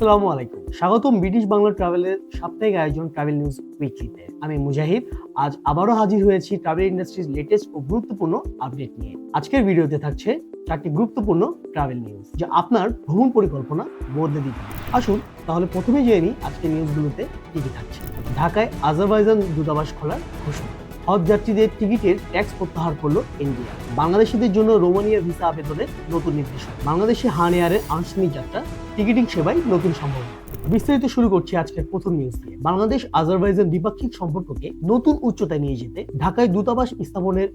আসসালামু আলাইকুম। স্বাগতম ব্রিটিশ বাংলা ট্রাভেলের সাপ্তাহিক আয়োজন ট্রাভেল নিউজ উইকলিতে। আমি মুজাহিদ আজ আবারও হাজির হয়েছি ট্রাভেল ইন্ডাস্ট্রির লেটেস্ট ও গুরুত্বপূর্ণ আপডেট নিয়ে। আজকের ভিডিওতে থাকছে 4টি গুরুত্বপূর্ণ ট্রাভেল নিউজ যা আপনার ভ্রমণ পরিকল্পনা বদলে দিতে পারে। আসুন তাহলে প্রথমে জেনে নিই আজকের নিউজগুলোতে কি কি থাকছে। ঢাকায় আজারবাইজান দূতাবাস খোলার ঘোষণা। হজ যাত্রীদের টিকিটের ট্যাক্স প্রত্যাহার করলো ইন্ডিয়া। বাংলাদেশিদের জন্য রোমানিয়ার ভিসা আবেদনের নতুন নির্দেশনা। বাংলাদেশে হান এয়ারের আনুষ্ঠানিক যাত্রা, টিকিটিং সেবায় নতুন সম্ভাবনা। বিস্তারিত শুরু করছি আজকের প্রথম নিউজ দিয়ে। বাংলাদেশ আজারবাইজান দ্বিপাক্ষিক সম্পর্ককে নতুন উচ্চতায় নিয়ে যেতে ঢাকায় দূতাবাস স্থাপনের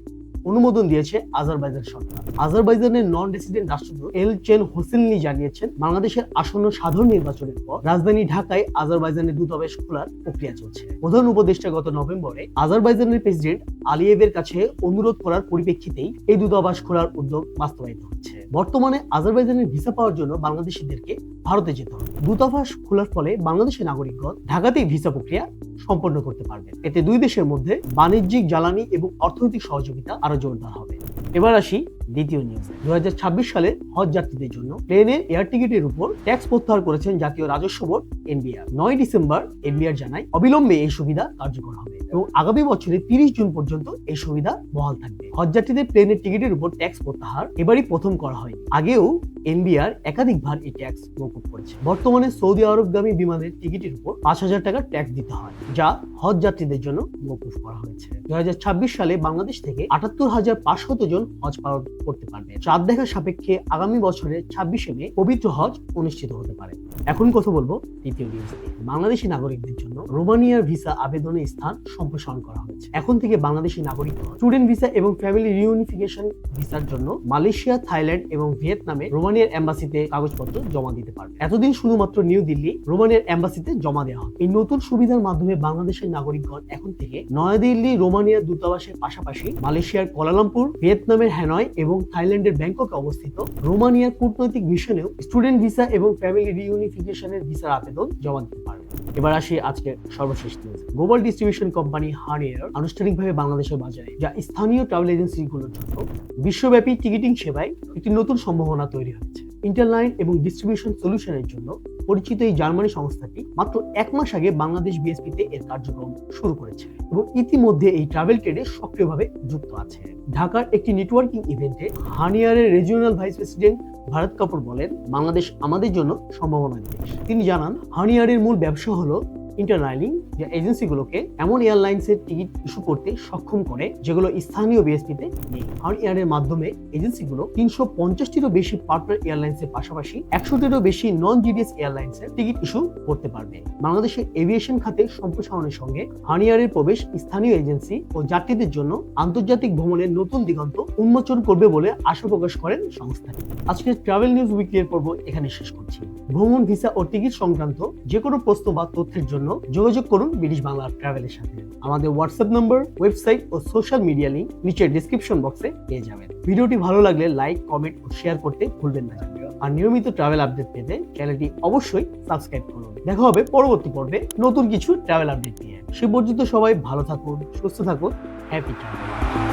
অনুমোদন দিয়েছে আজারবাইজান সরকার। আজারবাইজানের নন রেসিডেন্ট রাষ্ট্রদূত এলচেন হোসেনলি জানিয়েছেন, বাংলাদেশের আসন্ন সাধারণ নির্বাচনের পর রাজধানী ঢাকায় আজারবাইজানের দূতাবাস খোলার প্রক্রিয়া চলছে। প্রধান উপদেষ্টা গত নভেম্বরে আজারবাইজানের প্রেসিডেন্ট আলিয়েভের কাছে অনুরোধ করার পরিপ্রেক্ষিতেই এই দূতাবাস খোলার উদ্যোগ বাস্তবায়িত হচ্ছে। বর্তমানে আজারবাইজানের ভিসা পাওয়ার জন্য বাংলাদেশিদেরকে ভারতে যেতে হবে। দূতাবাস খোলার ফলে বাংলাদেশের নাগরিকগণ ঢাকাতেই ভিসা প্রক্রিয়া সম্পন্ন করতে পারবেন। এতে দুই দেশের মধ্যে বাণিজ্যিক, জ্বালানি এবং অর্থনৈতিক সহযোগিতা আরো জোরদার হবে। এবার আসি দ্বিতীয় নিউজ। 2026 সালে হজ যাত্রীদের জন্য প্লেনের এয়ার টিকিটের উপর ট্যাক্স প্রত্যাহার করেছেন জাতীয় রাজস্ব বোর্ড এনবিআর। 9 ডিসেম্বর এনবিআর জানায় অবিলম্বে এই সুবিধা কার্যকর হবে এবং আগামী বছরের 30 জুন পর্যন্ত এই সুবিধা বহাল থাকবে। হজ যাত্রীদের প্লেনের টিকিটের উপর ট্যাক্স প্রত্যাহার এবারই প্রথম করা হয়। আগেও এনবিআর একাধিকবার এই ট্যাক্স মওকুফ করেছে। বর্তমানে সৌদি আরবগামী বিমানের টিকিটের উপর 5,000 টাকা ট্যাক্স দিতে হয়, যা হজ যাত্রীদের জন্য মওকুফ করা হয়েছে। 2026 সালে বাংলাদেশ থেকে 78,500 জন হজ পালন করতে পারবে। চাঁদ দেখা সাপেক্ষে আগামী বছরের 26শে মে পবিত্র হজ অনুষ্ঠিত হতে পারে। এখন কথা বলবো তৃতীয় নিউজ নিয়ে। বাংলাদেশি নাগরিকদের জন্য রোমানিয়ার ভিসা আবেদনের স্থান সম্প্রসারণ করা হয়েছে। এখন থেকে বাংলাদেশি নাগরিক স্টুডেন্ট ভিসা এবং ফ্যামিলি রিউনিফিকেশন ভিসার জন্য মালয়েশিয়া, থাইল্যান্ড এবং ভিয়েতনামে রোমানিয়ার এম্বাসিতে কাগজপত্র জমা দিতে পারবে। এতদিন শুধুমাত্র নিউ দিল্লি রোমানিয়ার এম্বাসিতে জমা দেওয়া হয়। এই নতুন সুবিধার মাধ্যমে বাংলাদেশের নাগরিকগণ এখন থেকে নয়াদিল্লি রোমানিয়ার দূতাবাসের পাশাপাশি মালয়েশিয়ার কুয়ালালামপুর, ভিয়েতনামের হ্যানয় এবং থাইল্যান্ডের ব্যাংককে অবস্থিত রোমানিয়ার কূটনৈতিক মিশনেও স্টুডেন্ট ভিসা এবং ফ্যামিলি রিউনিফিকেশনের ভিসার আবেদন জমা দিতে পারবে। এবার আসি আজকের সর্বশেষ নিউজ। গ্লোবাল ডিস্ট্রিবিউশন কোম্পানি হান এয়ার আনুষ্ঠানিকভাবে বাংলাদেশের বাজারে, যা স্থানীয় ট্রাভেল এজেন্সিগুলোর জন্য বিশ্বব্যাপী টিকিটিং সেবায় একটি নতুন সম্ভাবনা তৈরি হয়েছে। ইন্টারলাইন এবং ডিস্ট্রিবিউশন সলিউশনের জন্য পরিচিত এই জার্মানি সংস্থাটি মাত্র 1 মাস আগে বাংলাদেশ বিএসপিতে এর কার্যক্রম শুরু করেছে এবং ইতিমধ্যে এই ট্রাভেল ট্রেডে সক্রিয়ভাবে যুক্ত আছে। ঢাকার একটি নেটওয়ার্কিং ইভেন্টে হান এয়ারের regional vice president Bharat Kapoor বলেন, বাংলাদেশ আমাদের জন্য সম্ভাবনার দেশ। তিনি জানান, হান এয়ারের মূল ব্যবসা হলো ইন্টারলাইনিং, যা এজেন্সিগুলোকে এমন এয়ারলাইন্সের টিকিট ইস্যু করতে সক্ষম করে যেগুলো স্থানীয় বিএসপিতে নেই। হান এয়ারের মাধ্যমে এজেন্সিগুলো 350টিরও বেশি পার্টনার এয়ারলাইন্সের পাশাপাশি 100টিরও বেশি নন জিডিএস এয়ারলাইন্সের টিকিট ইস্যু করতে পারবে। বাংলাদেশের এভিয়েশন খাতে সম্প্রসারণের সঙ্গে হান এয়ারের প্রবেশ স্থানীয় এজেন্সি ও যাত্রীদের জন্য আন্তর্জাতিক ভ্রমণের নতুন দিগন্ত উন্মোচন করবে বলে আশা প্রকাশ করেন সংস্থাটি। আজকের ট্রাভেল নিউজ উইকলির পর্ব এখানে শেষ করছি। ভ্রমণ, ভিসা ও টিকিট সংক্রান্ত যে কোনো প্রশ্ন বা তথ্যের জন্য যোগাযোগ করুন ব্রিটিশ বাংলা ট্রাভেলের সাথে। আমাদের হোয়াটসঅ্যাপ নম্বর, ওয়েবসাইট ও সোশ্যাল মিডিয়া লিংক নিচের ডেসক্রিপশন বক্সে পেয়ে যাবেন। ভিডিওটি ভালো লাগলে লাইক, কমেন্ট ও শেয়ার করতে ভুলবেন না। আর নিয়মিত ট্রাভেল আপডেট পেতে চ্যানেলটি অবশ্যই সাবস্ক্রাইব করুন। দেখা হবে পরবর্তী পর্বে নতুন কিছু ট্রাভেল আপডেট নিয়ে। সে পর্যন্ত সবাই ভালো থাকুন, সুস্থ থাকুন, হ্যাপি ট্রাভেল।